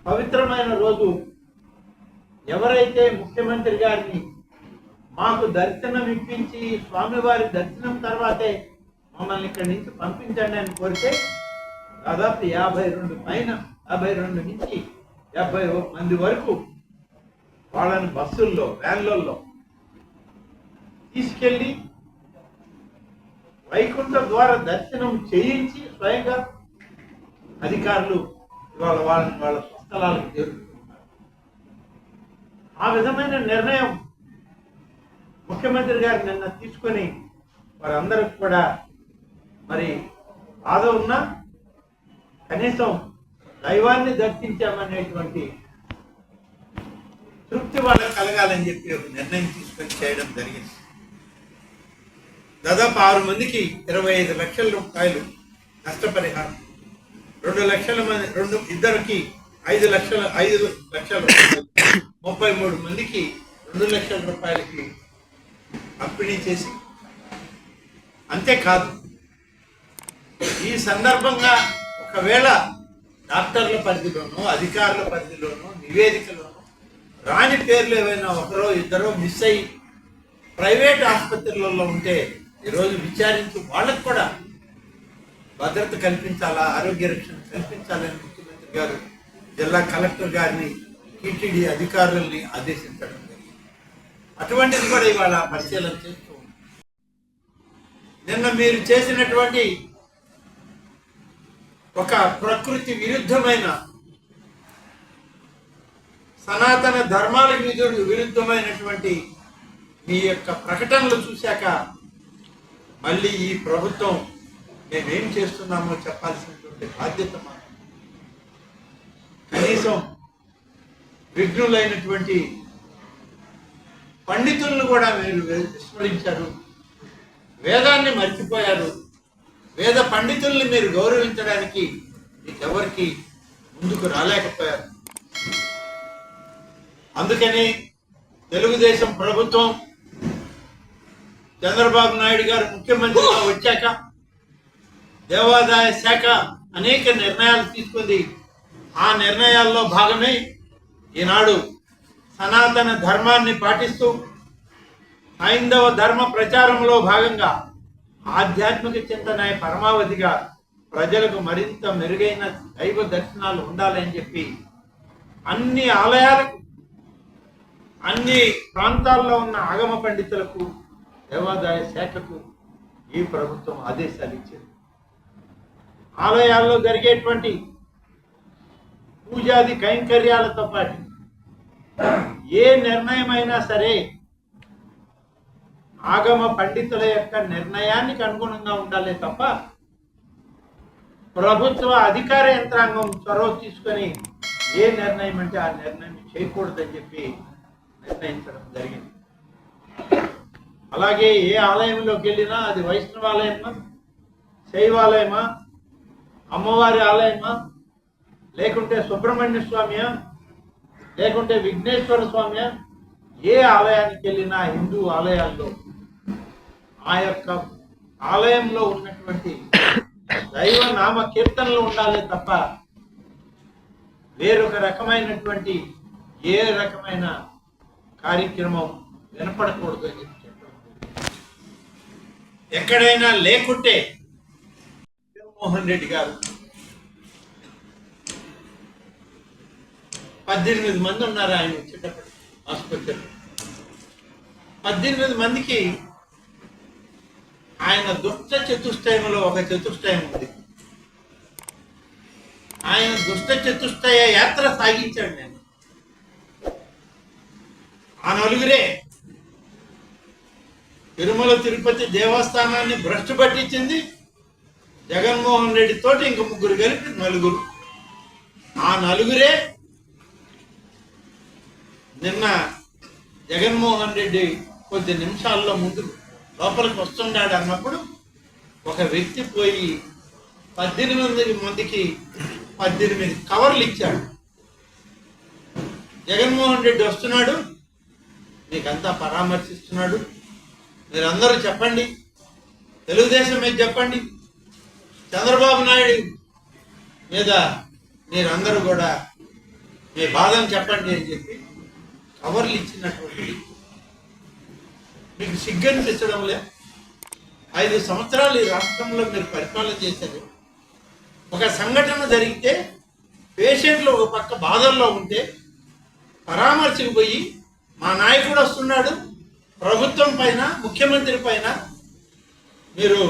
పవిత్రమైన రోజు ఎవరైతే ముఖ్యమంత్రి గారిని మాకు దర్శనం ఇప్పించి స్వామివారి దర్శనం తర్వాతే మమ్మల్ని ఇక్కడి నుంచి పంపించండి అని కోరితే దాదాపు 52 నుంచి 70 మంది వరకు వాళ్ళని బస్సుల్లో వ్యాన్లలో తీసుకెళ్ళి వైకుంఠ ద్వార దర్శనం చేయించి స్వయంగా అధికారులు ఇవాళ వాళ్ళ స్వస్థలాలకు చేరుకుంటున్నారు. ఆ విధమైన నిర్ణయం ముఖ్యమంత్రి గారు నిన్న తీసుకొని వారందరికి కూడా మరి బాధ ఉన్నా కనీసం దైవాన్ని దర్శించామనేటువంటి తృప్తి వాళ్ళకి కలగాలని చెప్పి ఒక నిర్ణయం తీసుకొని చేయడం జరిగింది. దాదాపు 6 మందికి 25 లక్షల రూపాయలు నష్టపరిహారం, 2 లక్షల మంది ఇద్దరికి 5 లక్షల రూపాయలు, 33 మందికి 2 లక్షల రూపాయలకి పంపిణీ చేసి, అంతేకాదు ఈ సందర్భంగా ఒకవేళ డాక్టర్ల పరిధిలోనో అధికారుల పరిధిలోనో నివేదికలోనో రాని పేర్లు ఏవైనా ఒకరో ఇద్దరో మిస్ అయ్యి ప్రైవేట్ ఆసుపత్రులలో ఉంటే ఈరోజు విచారించి వాళ్ళకు కూడా భద్రత కల్పించాలా, ఆరోగ్య రక్షణ కల్పించాలని ముఖ్యమంత్రి గారు జిల్లా కలెక్టర్ గారిని, టీటీడీ అధికారుల్ని ఆదేశించడం జరిగింది. అటువంటిది కూడా ఇవాళ పరిశీలన చేస్తూ ఉంది. నిన్న మీరు చేసినటువంటి ఒక ప్రకృతి విరుద్ధమైన, సనాతన ధర్మాలకు విరుద్ధమైనటువంటి మీ యొక్క ప్రకటనలు చూశాక మళ్ళీ ఈ ప్రభుత్వం మేమేం చేస్తున్నామో చెప్పాల్సినటువంటి బాధ్యత మాకు. కనీసం విఘ్నులైనటువంటి పండితులను కూడా మీరు విస్మరించారు, వేదాన్ని మర్చిపోయారు. వేద పండితుల్ని మీరు గౌరవించడానికి మీకెవరికి ముందుకు రాలేకపోయారు. అందుకని తెలుగుదేశం ప్రభుత్వం చంద్రబాబు నాయుడు గారు ముఖ్యమంత్రిగా వచ్చాక దేవాదాయ శాఖ అనేక నిర్ణయాలు తీసుకుంది. ఆ నిర్ణయాల్లో భాగమే ఈనాడు సనాతన ధర్మాన్ని పాటిస్తూ హైందవ ధర్మ ప్రచారంలో భాగంగా ఆధ్యాత్మిక చింతన పరమావధిగా ప్రజలకు మరింత మెరుగైన దైవ దర్శనాలు ఉండాలని చెప్పి అన్ని ఆలయాలకు, అన్ని ప్రాంతాల్లో ఉన్న ఆగమ పండితులకు, దేవాదాయ శాఖకు ఈ ప్రభుత్వం ఆదేశాలు ఇచ్చింది. ఆలయాల్లో జరిగేటువంటి పూజాది కైంకర్యాలతో పాటు ఏ నిర్ణయమైనా సరే ఆగమ పండితుల యొక్క నిర్ణయానికి అనుగుణంగా ఉండాలి తప్ప ప్రభుత్వ అధికార యంత్రాంగం చొరవ తీసుకొని ఏ నిర్ణయం అంటే ఆ నిర్ణయం చేయకూడదని చెప్పి నిర్ణయించడం జరిగింది. అలాగే ఏ ఆలయంలోకి వెళ్ళినా అది వైష్ణవాలయమా, శైవాలయమా, అమ్మవారి ఆలయమా, లేకుంటే సుబ్రహ్మణ్య స్వామియా, లేకుంటే విఘ్నేశ్వర స్వామియా, ఏ ఆలయానికి వెళ్ళినా హిందూ ఆలయాల్లో ఆ యొక్క ఆలయంలో ఉన్నటువంటి దైవ నామ కీర్తనలు ఉండాలి తప్ప వేరొక రకమైనటువంటి ఏ రకమైన కార్యక్రమం వినపడకూడదు అని చెప్పి చెప్పడం. ఎక్కడైనా లేకుంటే జగన్మోహన్ రెడ్డి గారు 18 మంది ఉన్నారు ఆయన వచ్చేటప్పుడు ఆసుపత్రిలో. 18 మందికి ఆయన దుష్ట చతుష్టయంలో ఒక చతుష్టయం ఉంది. ఆయన దుష్ట చతుష్టయ యాత్ర సాగించాడు. నేను ఆ నలుగురే తిరుమల తిరుపతి దేవస్థానాన్ని భ్రష్టు పట్టించింది జగన్మోహన్ రెడ్డి తోటి ఇంక 3 కలిపి 4. ఆ నలుగురే నిన్న జగన్మోహన్ రెడ్డి కొద్ది నిమిషాల్లో ముందు లోపలికి వస్తున్నాడు అన్నప్పుడు ఒక వ్యక్తి పోయి 18 మందికి 18 కవర్లు ఇచ్చాడు. జగన్మోహన్ రెడ్డి వస్తున్నాడు, మీకంతా పరామర్శిస్తున్నాడు, మీరందరూ చెప్పండి, తెలుగుదేశం మీద చెప్పండి, చంద్రబాబు నాయుడు మీద మీరందరూ కూడా మీ బాధను చెప్పండి అని చెప్పి కవర్లు ఇచ్చినటువంటి మీకు సిగ్గు అనిపించడం లే? 5 సంవత్సరాలు ఈ రాష్ట్రంలో మీరు పరిపాలన చేశారు. ఒక సంఘటన జరిగితే పేషెంట్లు ఒక పక్క బాధల్లో ఉంటే పరామర్శకు పోయి మా నాయకుడు వస్తున్నాడు, ప్రభుత్వం పైన ముఖ్యమంత్రి పైన మీరు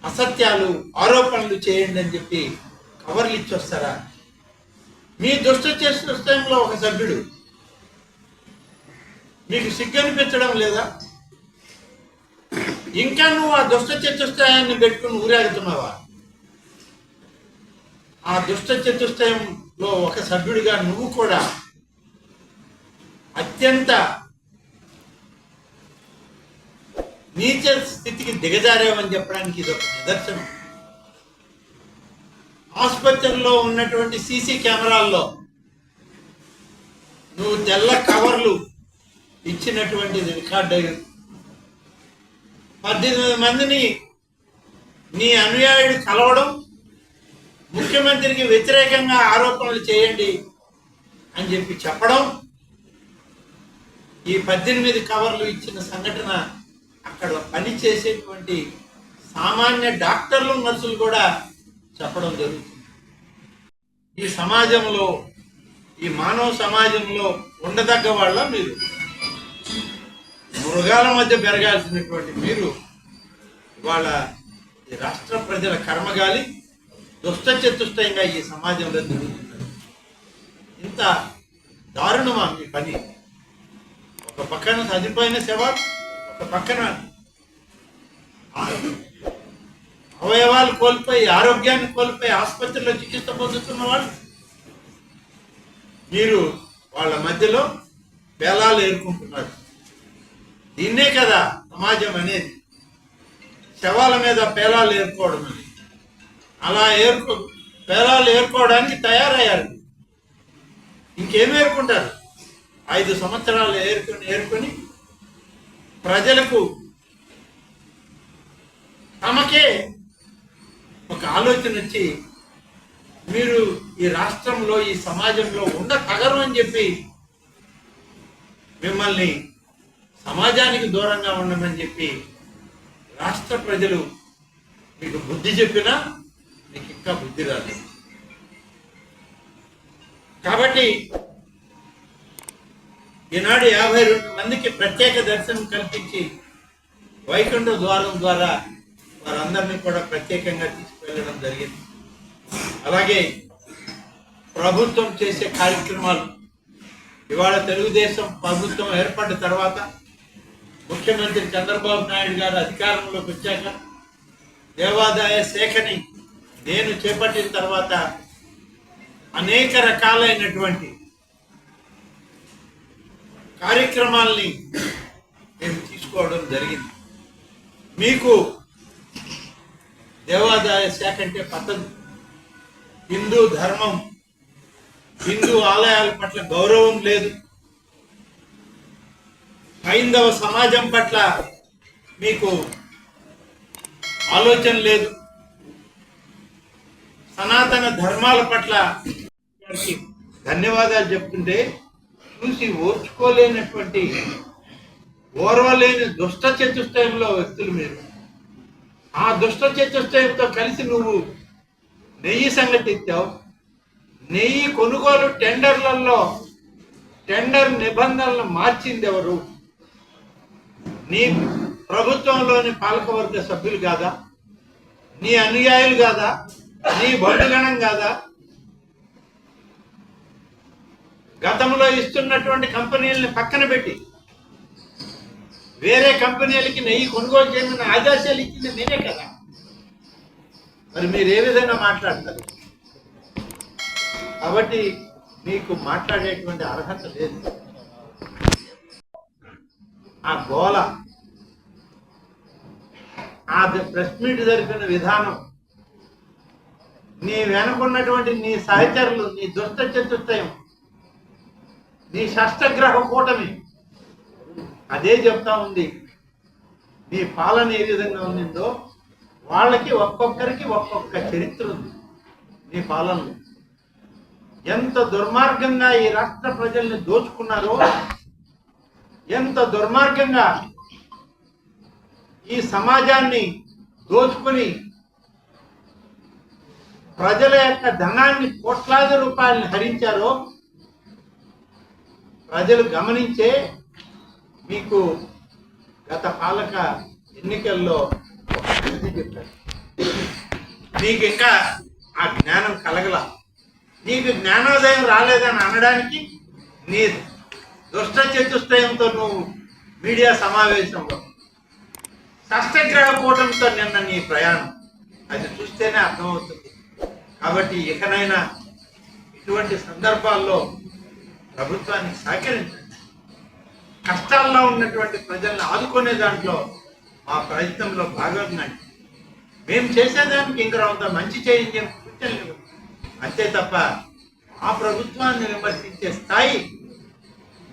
అసత్యాలు ఆరోపణలు చేయండి అని చెప్పి కవర్లు ఇచ్చి వస్తారా? మీ దుష్టచతుష్టయంలో ఒక సభ్యుడు, మీకు సిగ్గు అనిపించడం లేదా? ఇంకా నువ్వు ఆ దుష్టచతుష్టయాన్ని పెట్టుకుని ఊరేగుతున్నావా? ఆ దుష్టచతుష్టయంలో ఒక సభ్యుడిగా నువ్వు కూడా అత్యంత నీచ స్థితికి దిగజారేవని చెప్పడానికి ఇది ఒక నిదర్శనం. ఆసుపత్రిలో ఉన్నటువంటి సీసీ కెమెరాల్లో నువ్వు తెల్ల కవర్లు ఇచ్చినటువంటి రికార్డ్ అయ్యి 18 మందిని నీ అనుయాయుడు కలవడం, ముఖ్యమంత్రికి వ్యతిరేకంగా ఆరోపణలు చేయండి అని చెప్పి చెప్పడం, ఈ 18 కవర్లు ఇచ్చిన సంఘటన అక్కడ పని చేసేటువంటి సామాన్య డాక్టర్లు నర్సులు కూడా చెప్పడం జరుగుతుంది. ఈ సమాజంలో, ఈ మానవ సమాజంలో ఉండదగ్గ వాళ్ళ మీరు, మృగాల మధ్య పెరగాల్సినటువంటి మీరు వాళ్ళ ఈ రాష్ట్ర ప్రజల కర్మగాలి దుష్ట చతుష్టయంగా ఈ సమాజంలో జరుగుతున్నారు. ఇంత దారుణమా మీ పని? ఒక పక్కన చనిపోయిన శవాలు, ఒక పక్కన అవయవాలు కోల్పోయి, ఆరోగ్యాన్ని కోల్పోయి ఆసుపత్రిలో చికిత్స పొందుతున్న వాళ్ళు, మీరు వాళ్ళ మధ్యలో బేలాలు ఏరుకుంటున్నారు. దీన్నే కదా సమాజం అనేది, శవాల మీద పేలాలు ఏరుకోవడం అని. అలా పేలాలు ఏరుకోవడానికి తయారయ్యారు. ఇంకేం ఏరుకుంటారు? 5 సంవత్సరాలు ఏరుకొని ప్రజలకు తమకే ఒక ఆలోచన వచ్చి మీరు ఈ రాష్ట్రంలో, ఈ సమాజంలో తగరు అని చెప్పి మిమ్మల్ని సమాజానికి దూరంగా ఉండమని చెప్పి రాష్ట్ర ప్రజలు మీకు బుద్ధి చెప్పినా మీకు ఇంకా బుద్ధి రాలేదు. కాబట్టి ఈనాడు 52 మందికి ప్రత్యేక దర్శనం కల్పించి వైకుంఠ ద్వారం ద్వారా వారందరినీ కూడా ప్రత్యేకంగా తీసుకువెళ్ళడం జరిగింది. అలాగే ప్రభుత్వం చేసే కార్యక్రమాలు, ఇవాళ తెలుగుదేశం ప్రభుత్వం ఏర్పడిన తర్వాత ముఖ్యమంత్రి చంద్రబాబు నాయుడు గారు అధికారంలోకి వచ్చాక దేవాదాయ శాఖని నేను చేపట్టిన తర్వాత అనేక రకాలైనటువంటి కార్యక్రమాల్ని మేము తీసుకోవడం జరిగింది. మీకు దేవాదాయ శాఖ అంటే పద్ధతి, హిందూ ధర్మం, హిందూ ఆలయాల పట్ల గౌరవం లేదు, హైందవ సమాజం పట్ల మీకు ఆలోచన లేదు, సనాతన ధర్మాల పట్ల ధన్యవాదాలు చెప్తుంటే చూసి ఓర్చుకోలేనటువంటి, ఓర్వలేని దుష్ట చతుష్టయంలో వ్యక్తులు మీరు. ఆ దుష్ట చతుష్టయంతో కలిసి నువ్వు నెయ్యి సంగతి ఎత్తావు. నెయ్యి కొనుగోలు టెండర్లలో టెండర్ నిబంధనలను మార్చింది ఎవరు? నీ ప్రభుత్వంలోని పాలకవర్గ సభ్యులు కాదా? నీ అనుయాయులు కాదా? నీ బంధుగణం కాదా? గతంలో ఇస్తున్నటువంటి కంపెనీలని పక్కన పెట్టి వేరే కంపెనీలకి నెయ్యి కొనుగోలు చేయమని ఆదేశాలు ఇచ్చింది నేనే కదా. మరి మీరు ఏ విధంగా మాట్లాడతారు? కాబట్టి మీకు మాట్లాడేటువంటి అర్హత లేదు. ఆ గోల, ఆ ప్రెస్ మీట్ జరిపిన విధానం, నీ వెనుకున్నటువంటి నీ సహచరులు, నీ దుష్ట చతుష్టయం, నీ షష్టగ్రహ కూటమి అదే చెప్తా ఉంది. నీ పాలన ఏ విధంగా ఉందో వాళ్ళకి ఒక్కొక్కరికి ఒక్కొక్క చరిత్ర ఉంది. నీ పాలనలో ఎంత దుర్మార్గంగా ఈ రాష్ట్ర ప్రజల్ని దోచుకున్నారో, ఎంత దుర్మార్గంగా ఈ సమాజాన్ని దోచుకుని ప్రజల యొక్క ధనాన్ని కోట్లాది రూపాయలను హరించారో ప్రజలు గమనించే మీకు గత పాలక ఎన్నికల్లో చెప్పారు. నీకు ఇంకా ఆ జ్ఞానం కలగల, నీకు జ్ఞానోదయం రాలేదని అనడానికి నీ దుష్ట చతుష్టయంతో నువ్వు మీడియా సమావేశంలో షష్టగ్రహ కూటమితో నిన్న నీ ప్రయాణం అది చూస్తేనే అర్థమవుతుంది. కాబట్టి ఇకనైనా ఇటువంటి సందర్భాల్లో ప్రభుత్వానికి సహకరించండి. కష్టాల్లో ఉన్నటువంటి ప్రజల్ని ఆదుకునే దాంట్లో మా ప్రయత్నంలో భాగంగాండి. మేము చేసేదానికి ఇంకొంత మంచి చేయండి సూచనలు, అంతే తప్ప ఆ ప్రభుత్వాన్ని విమర్శించే స్థాయి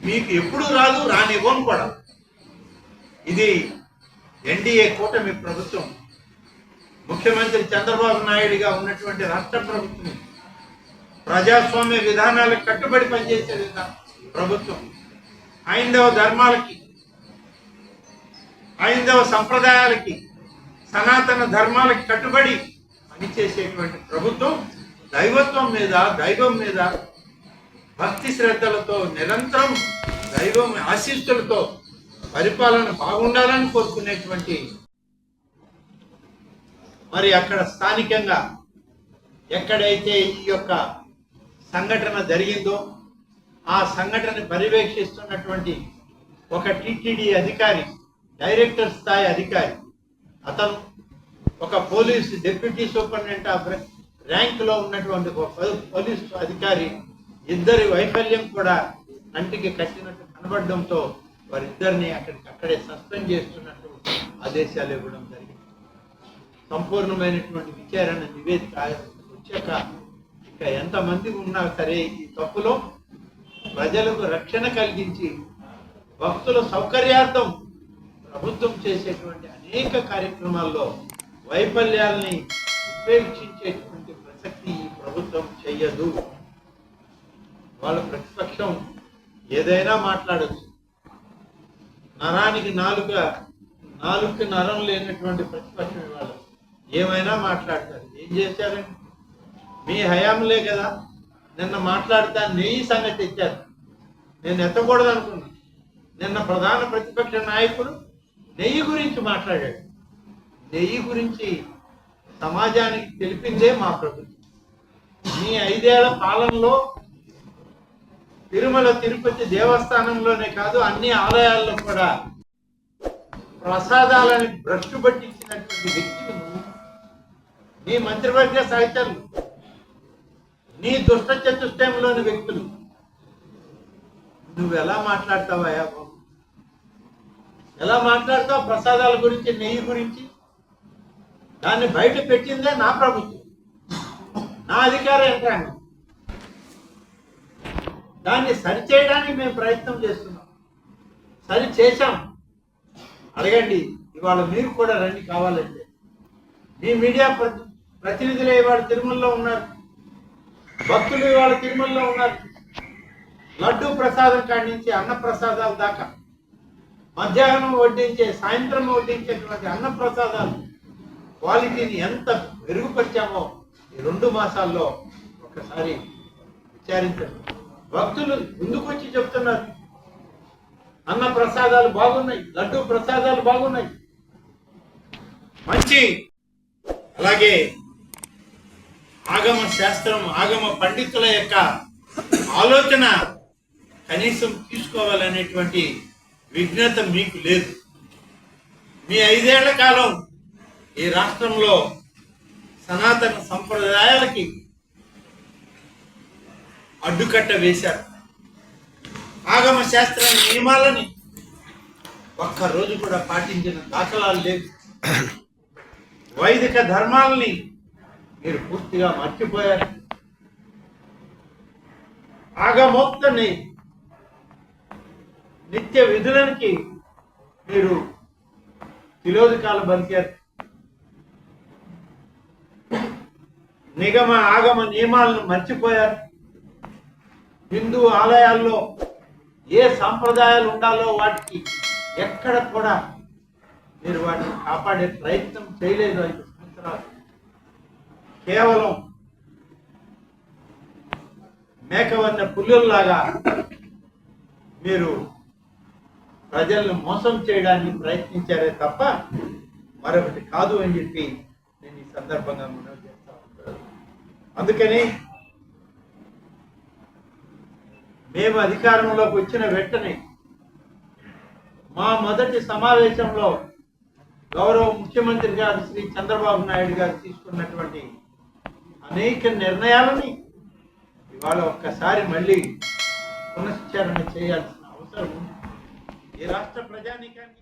మీకు ఎప్పుడూ రాదు, రానివ్వం కూడా. ఇది ఎన్డీఏ కూటమి ప్రభుత్వం, ముఖ్యమంత్రి చంద్రబాబు నాయుడుగా ఉన్నటువంటి రాష్ట్ర ప్రభుత్వం, ప్రజాస్వామ్య విధానాలకు కట్టుబడి పనిచేసే ప్రభుత్వం, హైందవ ధర్మాలకి, హైందవ సంప్రదాయాలకి, సనాతన ధర్మాలకి కట్టుబడి పనిచేసేటువంటి ప్రభుత్వం దైవత్వం మీద, దైవం మీద భక్తి శ్రద్ధలతో నిరంతరం దైవం ఆశీస్సులతో పరిపాలన బాగుండాలని కోరుకునేటువంటి, మరి అక్కడ స్థానికంగా ఎక్కడైతే ఈ యొక్క సంఘటన జరిగిందో ఆ సంఘటన పర్యవేక్షిస్తున్నటువంటి ఒక టిటిడి అధికారి, డైరెక్టర్ స్థాయి అధికారి, అతను ఒక పోలీస్ డిప్యూటీ సూపరింటెండెంట్ ఆఫ్ ర్యాంక్లో ఉన్నటువంటి ఒక పోలీసు అధికారి, ఇద్దరి వైఫల్యం కూడా కంటికి కట్టినట్టు కనబడడంతో వారిద్దరిని అక్కడే సస్పెండ్ చేస్తున్నట్టు ఆదేశాలు ఇవ్వడం జరిగింది. సంపూర్ణమైనటువంటి విచారణ నివేదిక వచ్చాక ఇక ఎంతమంది ఉన్నా సరే ఈ తప్పులో ప్రజలకు రక్షణ కలిగించి భక్తుల సౌకర్యార్థం ప్రభుత్వం చేసేటువంటి అనేక కార్యక్రమాల్లో వైఫల్యాల్ని ఉపేక్షించేటువంటి ప్రసక్తి ఈ ప్రభుత్వం చెయ్యదు. వాళ్ళ ప్రతిపక్షం ఏదైనా మాట్లాడచ్చు. నరానికి నాలుగుకి నరం లేనటువంటి ప్రతిపక్షం ఇవాళ ఏమైనా మాట్లాడతారు. ఏం చేశారండి? మీ హయాంలే కదా నిన్న మాట్లాడుతా నెయ్యి సంగతి ఎత్తారు. నేను ఎత్తకూడదు అనుకున్నా. నిన్న ప్రధాన ప్రతిపక్ష నాయకుడు నెయ్యి గురించి మాట్లాడాడు. నెయ్యి గురించి సమాజానికి తెలిపిందే మా ప్రభుత్వం. మీ 5 ఏళ్ల పాలనలో తిరుమల తిరుపతి దేవస్థానంలోనే కాదు అన్ని ఆలయాల్లో కూడా ప్రసాదాలని భ్రష్టు పట్టించినటువంటి వ్యక్తులు నువ్వు, నీ మంత్రివర్గ సహచరులు, నీ దుష్ట చతుష్టయంలోని వ్యక్తులు. నువ్వు ఎలా మాట్లాడతావా బాబు? ఎలా మాట్లాడతావు ప్రసాదాల గురించి, నెయ్యి గురించి? దాన్ని బయట పెట్టిందే నా ప్రభుత్వం, నా అధికార యంత్రాంగం. దాన్ని సరిచేయడానికి మేము ప్రయత్నం చేస్తున్నాం, సరి చేశాం. అడగండి, ఇవాళ మీరు కూడా రండి కావాలంటే. మీ మీడియా ప్రతినిధులు ఇవాళ తిరుమలలో ఉన్నారు, భక్తులు ఇవాళ తిరుమలలో ఉన్నారు. లడ్డూ ప్రసాదం కాడి నుంచి అన్న ప్రసాదాల దాకా, మధ్యాహ్నం వడ్డించే, సాయంత్రం వడ్డించేటువంటి అన్న ప్రసాదాలు క్వాలిటీని ఎంత మెరుగుపరిచామో ఈ 2 మాసాల్లో ఒకసారి విచారించండి. భక్తులు ముందుకొచ్చి చెప్తున్నారు, అన్న ప్రసాదాలు బాగున్నాయి, లడ్డూ ప్రసాదాలు బాగున్నాయి, మంచి. అలాగే ఆగమ శాస్త్రం, ఆగమ పండితుల యొక్క ఆలోచన కనీసం తీసుకోవాలనేటువంటి విఘ్నత మీకు లేదు. మీ 5 ఏళ్ల కాలం ఈ రాష్ట్రంలో సనాతన సంప్రదాయాలకి అడ్డుకట్ట వేశారు. ఆగమ శాస్త్ర నియమాలని ఒక్కరోజు కూడా పాటించిన దాఖలాలు లేవు. వైదిక ధర్మాలని మీరు పూర్తిగా మర్చిపోయారు. ఆగమోక్తని నిత్య విధులకి మీరు తిలోదకాలు బలికారు. నిగమ ఆగమ నియమాలను మర్చిపోయారు. హిందూ ఆలయాల్లో ఏ సాంప్రదాయాలు ఉండాలో వాటికి ఎక్కడ కూడా మీరు వాటిని కాపాడే ప్రయత్నం చేయలేదు 5 సంవత్సరాలు. కేవలం మేకవన్న పుల్లుల్లాగా మీరు ప్రజలను మోసం చేయడానికి ప్రయత్నించారే తప్ప మరొకటి కాదు అని చెప్పి నేను ఈ సందర్భంగా మనవి చేస్తా ఉంటాను. అందుకని మేము అధికారంలోకి వచ్చిన వెంటనే మా మొదటి సమావేశంలో గౌరవ ముఖ్యమంత్రి గారు శ్రీ చంద్రబాబు నాయుడు గారు తీసుకున్నటువంటి అనేక నిర్ణయాలని ఇవాళ ఒక్కసారి మళ్ళీ పునశ్చరణ చేయాల్సిన అవసరం ఉంది. ఈ రాష్ట్ర ప్రజానీకానికి